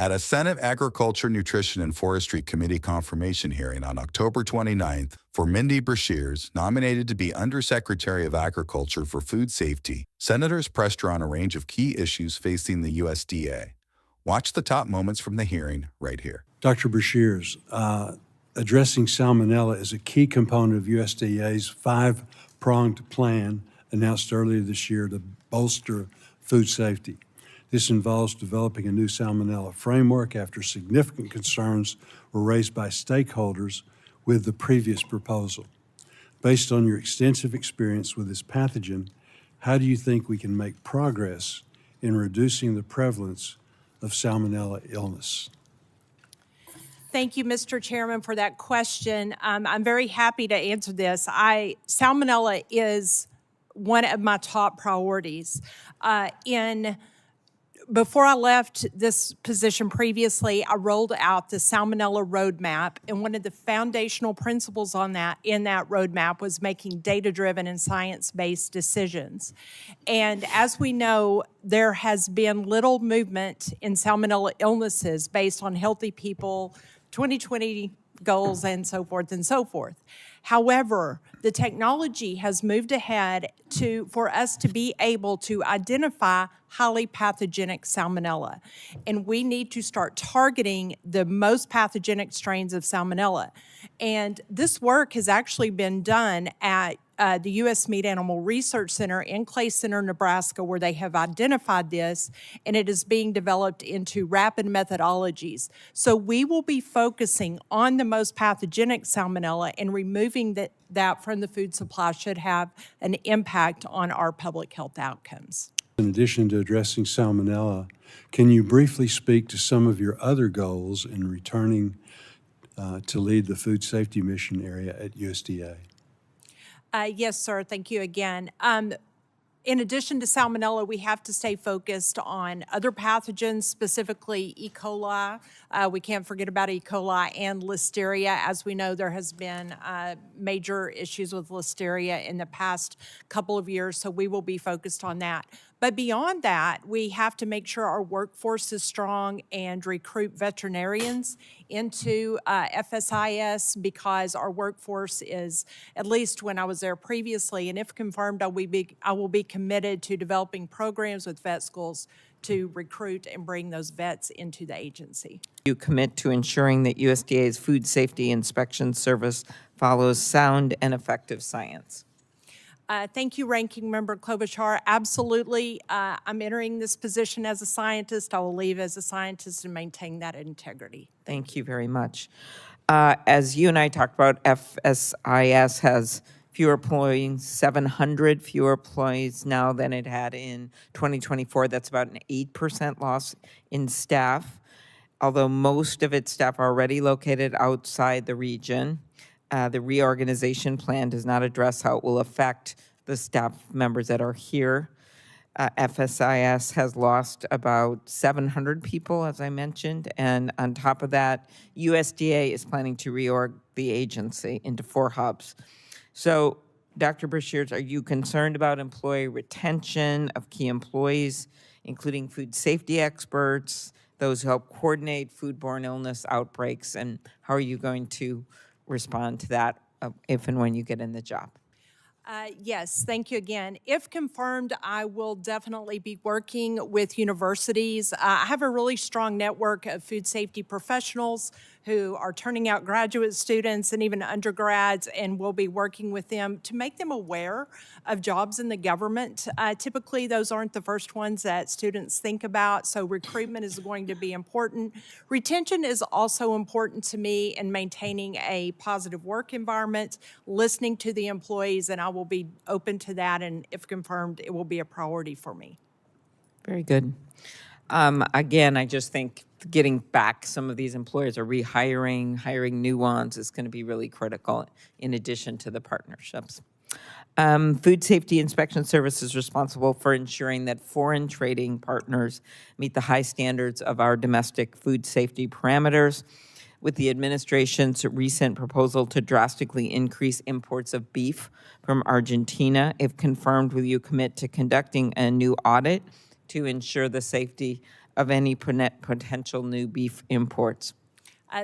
At a Senate Agriculture, Nutrition, and Forestry Committee Confirmation Hearing on October 29th for Mindy Brashears, nominated to be Undersecretary of Agriculture for Food Safety, senators pressed her on a range of key issues facing the USDA. Watch the top moments from the hearing right here. Dr. Brashears, addressing salmonella is a key component of USDA's five-pronged plan announced earlier this year to bolster food safety. This involves developing a new salmonella framework after significant concerns were raised by stakeholders with the previous proposal. Based on your extensive experience with this pathogen, how do you think we can make progress in reducing the prevalence of salmonella illness? Thank you, Mr. Chairman, for that question. I'm very happy to answer this. Salmonella is one of my top priorities. Before I left this position previously, I rolled out the Salmonella Roadmap, and one of the foundational principles in that roadmap was making data-driven and science-based decisions. And as we know, there has been little movement in salmonella illnesses based on healthy people, 2020 goals, and so forth and so forth. However, the technology has moved ahead for us to be able to identify highly pathogenic salmonella. And we need to start targeting the most pathogenic strains of salmonella. And this work has actually been done at the U.S. Meat Animal Research Center in Clay Center, Nebraska, where they have identified this, and it is being developed into rapid methodologies. So we will be focusing on the most pathogenic salmonella, and removing that from the food supply should have an impact on our public health outcomes. In addition to addressing salmonella, can you briefly speak to some of your other goals in returning to lead the food safety mission area at USDA? Yes, sir. Thank you again. In addition to salmonella, we have to stay focused on other pathogens, specifically E. coli. We can't forget about E. coli and Listeria. As we know, there has been major issues with Listeria in the past couple of years, so we will be focused on that. But beyond that, we have to make sure our workforce is strong and recruit veterinarians into FSIS, because our workforce is, at least when I was there previously, and if confirmed, I will be committed to developing programs with vet schools to recruit and bring those vets into the agency. You commit to ensuring that USDA's food safety inspection service follows sound and effective science. Thank you, Ranking Member Klobuchar. Absolutely. I'm entering this position as a scientist. I will leave as a scientist and maintain that integrity. Thank you very much. As you and I talked about, FSIS has fewer employees, 700 fewer employees now than it had in 2024. That's about an 8% loss in staff, although most of its staff are already located outside the region. The reorganization plan does not address how it will affect the staff members that are here. FSIS has lost about 700 people, as I mentioned, and on top of that, USDA is planning to reorg the agency into 4 hubs. So, Dr. Brashears, are you concerned about employee retention of key employees, including food safety experts, those who help coordinate foodborne illness outbreaks, and how are you going to respond to that if and when you get in the job? Yes, thank you again. If confirmed, I will definitely be working with universities. I have a really strong network of food safety professionals who are turning out graduate students and even undergrads, and we'll be working with them to make them aware of jobs in the government. Typically, those aren't the first ones that students think about, so recruitment is going to be important. Retention is also important to me in maintaining a positive work environment, listening to the employees, and I will be open to that, and if confirmed, it will be a priority for me. Very good. Again, I just think getting back some of these employers or rehiring, hiring new ones is going to be really critical in addition to the partnerships. Food Safety Inspection Service is responsible for ensuring that foreign trading partners meet the high standards of our domestic food safety parameters. With the administration's recent proposal to drastically increase imports of beef from Argentina, if confirmed, will you commit to conducting a new audit to ensure the safety of any potential new beef imports?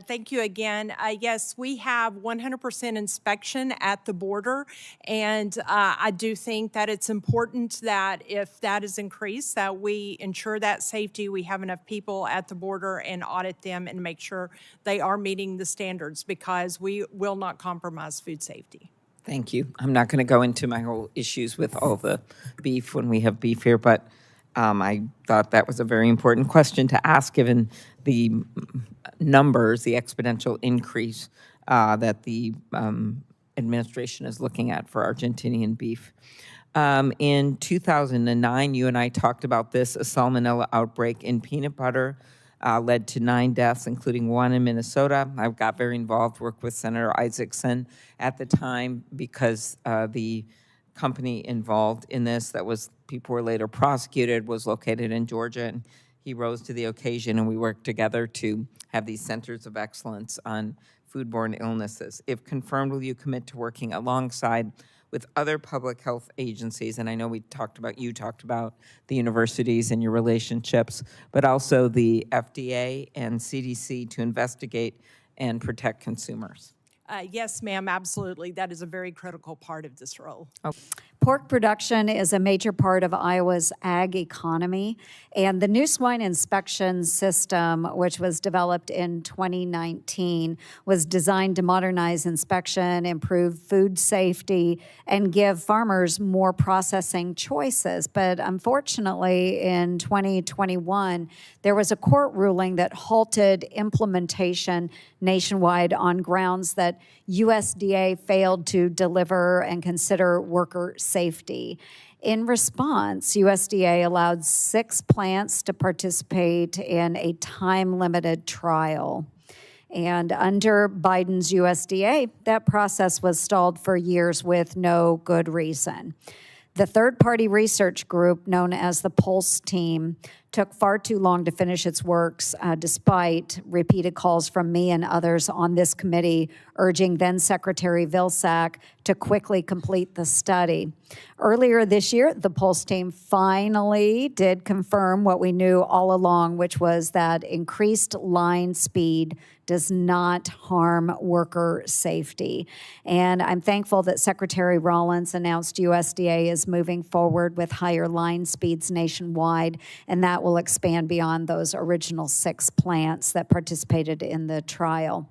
Thank you again. Yes, we have 100% inspection at the border, and I do think that it's important that if that is increased, that we ensure that safety, we have enough people at the border and audit them and make sure they are meeting the standards, because we will not compromise food safety. Thank you. I'm not going to go into my whole issues with all the beef when we have beef here, but I thought that was a very important question to ask, given the numbers, the exponential increase that the administration is looking at for Argentinian beef. In 2009, you and I talked about this. A salmonella outbreak in peanut butter led to 9 deaths, including 1 in Minnesota. I got very involved, worked with Senator Isaacson at the time, because the company involved in this, that was, people were later prosecuted, was located in Georgia, and he rose to the occasion, and we worked together to have these centers of excellence on foodborne illnesses. If confirmed, will you commit to working alongside with other public health agencies? And I know you talked about the universities and your relationships, but also the FDA and CDC to investigate and protect consumers. Yes, ma'am, absolutely. That is a very critical part of this role. Pork production is a major part of Iowa's ag economy, and the new swine inspection system, which was developed in 2019, was designed to modernize inspection, improve food safety, and give farmers more processing choices. But unfortunately, in 2021, there was a court ruling that halted implementation nationwide on grounds that USDA failed to deliver and consider worker safety. In response, USDA allowed 6 plants to participate in a time-limited trial. And under Biden's USDA, that process was stalled for years with no good reason. The third-party research group, known as the Pulse Team, took far too long to finish its works, despite repeated calls from me and others on this committee urging then-Secretary Vilsack to quickly complete the study. Earlier this year, the Pulse Team finally did confirm what we knew all along, which was that increased line speed does not harm worker safety. And I'm thankful that Secretary Rollins announced USDA is moving forward with higher line speeds nationwide, and that will expand beyond those original 6 plants that participated in the trial.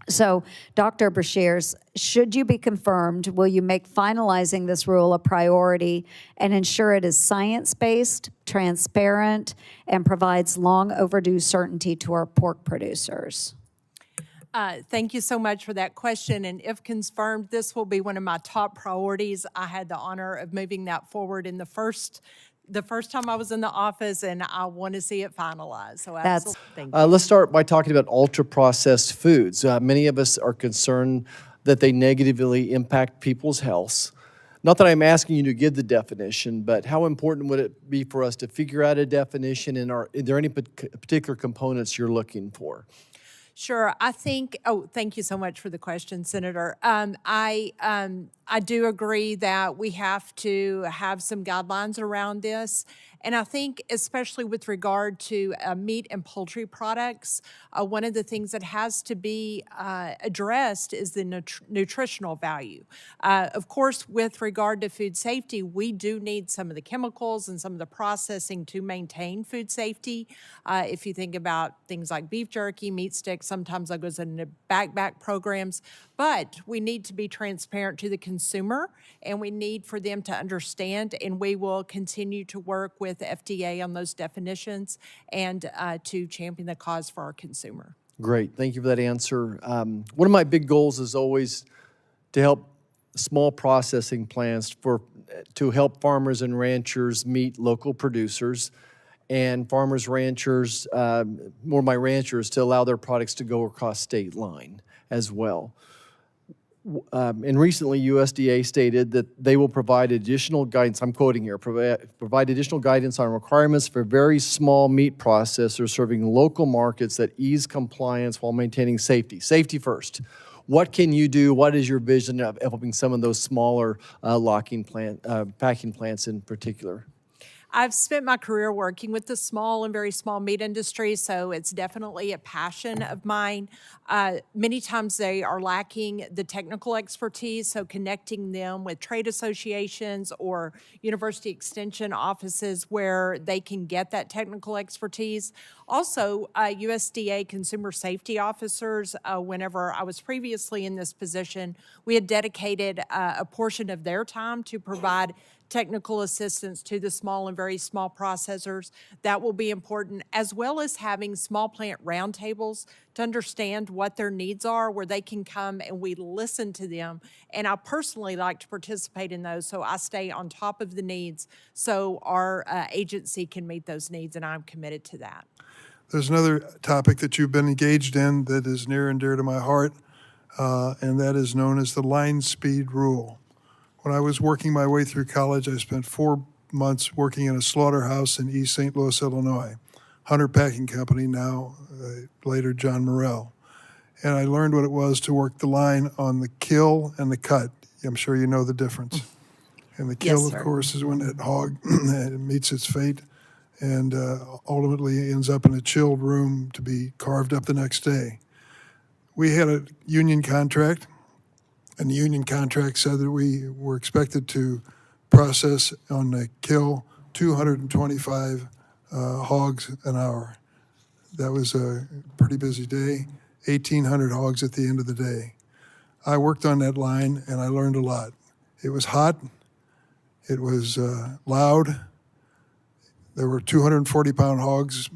So, Dr. Brashears, should you be confirmed, will you make finalizing this rule a priority and ensure it is science-based, transparent, and provides long overdue certainty to our pork producers? Thank you so much for that question. And if confirmed, this will be one of my top priorities. I had the honor of moving that forward in the first time I was in the office, and I want to see it finalized. So absolutely, thank you. Let's start by talking about ultra-processed foods. Many of us are concerned that they negatively impact people's health. Not that I'm asking you to give the definition, but how important would it be for us to figure out a definition, and are there any particular components you're looking for? Sure. I think, thank you so much for the question, Senator. I do agree that we have to have some guidelines around this. And I think especially with regard to meat and poultry products, one of the things that has to be addressed is the nutritional value. Of course, with regard to food safety, we do need some of the chemicals and some of the processing to maintain food safety. If you think about things like beef jerky, meat sticks, sometimes that goes into back programs. But we need to be transparent to the consumer, and we need for them to understand, and we will continue to work with the FDA on those definitions and to champion the cause for our consumer. Great. Thank you for that answer. One of my big goals is always to help small processing plants to help farmers and ranchers meet local producers, and farmers, ranchers, more my ranchers, to allow their products to go across state line as well. And recently, USDA stated that they will provide additional guidance, I'm quoting here, provide additional guidance on requirements for very small meat processors serving local markets that ease compliance while maintaining safety. Safety first. What can you do? What is your vision of helping some of those smaller packing plants in particular? I've spent my career working with the small and very small meat industry, so it's definitely a passion of mine. Many times they are lacking the technical expertise, so connecting them with trade associations or university extension offices where they can get that technical expertise. Also, USDA consumer safety officers, whenever I was previously in this position, we had dedicated a portion of their time to provide technical assistance to the small and very small processors. That will be important, as well as having small plant roundtables to understand what their needs are, where they can come and we listen to them. And I personally like to participate in those, so I stay on top of the needs so our agency can meet those needs, and I'm committed to that. There's another topic that you've been engaged in that is near and dear to my heart, and that is known as the line speed rule. When I was working my way through college, I spent 4 months working in a slaughterhouse in East St. Louis, Illinois, Hunter Packing Company, now later John Morrell. And I learned what it was to work the line on the kill and the cut. I'm sure you know the difference. And the kill, Yes, sir. of course, is when that hog meets its fate and ultimately ends up in a chilled room to be carved up the next day. We had a union contract, and the union contract said that we were expected to process on the kill 225 hogs an hour. That was a pretty busy day, 1,800 hogs at the end of the day. I worked on that line, and I learned a lot. It was hot. It was loud. There were 240-pound hogs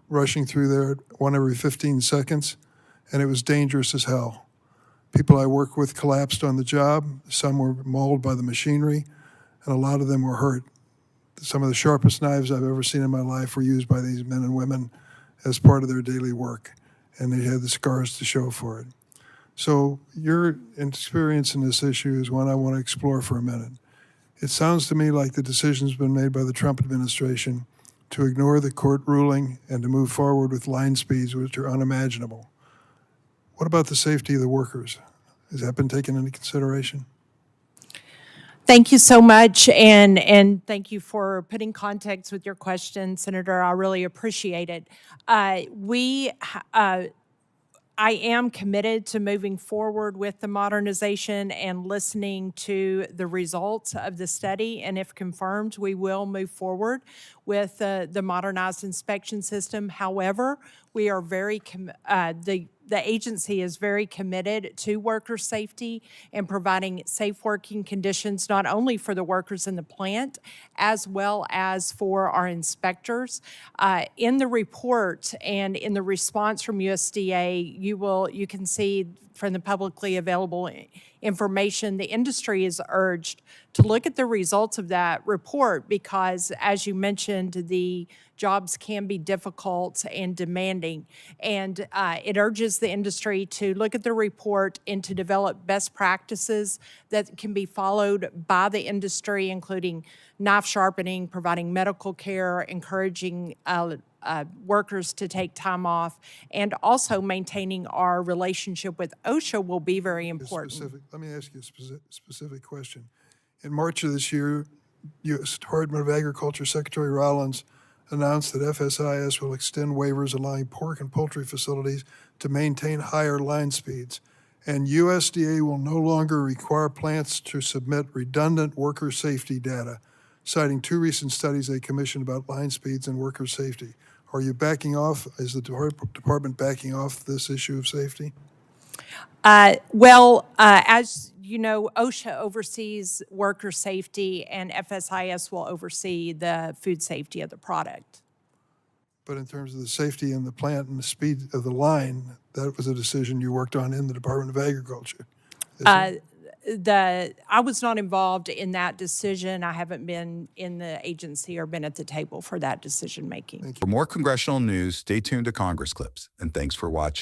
rushing through there, one every 15 seconds, and it was dangerous as hell. People I worked with collapsed on the job. Some were mauled by the machinery, and a lot of them were hurt. Some of the sharpest knives I've ever seen in my life were used by these men and women as part of their daily work, and they had the scars to show for it. So your experience in this issue is one I want to explore for a minute. It sounds to me like the decision's been made by the Trump administration to ignore the court ruling and to move forward with line speeds which are unimaginable. What about the safety of the workers? Has that been taken into consideration? Thank you so much, and thank you for putting context with your question, Senator. I really appreciate it. I am committed to moving forward with the modernization and listening to the results of the study, and if confirmed, we will move forward with the modernized inspection system. However, we are the agency is very committed to worker safety and providing safe working conditions, not only for the workers in the plant, as well as for our inspectors. In the report and in the response from USDA, you can see from the publicly available information, the industry is urged to look at the results of that report because, as you mentioned, the jobs can be difficult and demanding. And it urges the industry to look at the report and to develop best practices that can be followed by the industry, including knife sharpening, providing medical care, encouraging workers to take time off, and also maintaining our relationship with OSHA will be very important. Let me ask you a specific question. In March of this year, U.S. Department of Agriculture Secretary Rollins announced that FSIS will extend waivers allowing pork and poultry facilities to maintain higher line speeds, and USDA will no longer require plants to submit redundant worker safety data, citing 2 recent studies they commissioned about line speeds and worker safety. Are you backing off? Is the department backing off this issue of safety? As you know, OSHA oversees worker safety and FSIS will oversee the food safety of the product. But in terms of the safety in the plant and the speed of the line, that was a decision you worked on in the Department of Agriculture. I was not involved in that decision. I haven't been in the agency or been at the table for that decision making. For more congressional news, stay tuned to Congress Clips, and thanks for watching.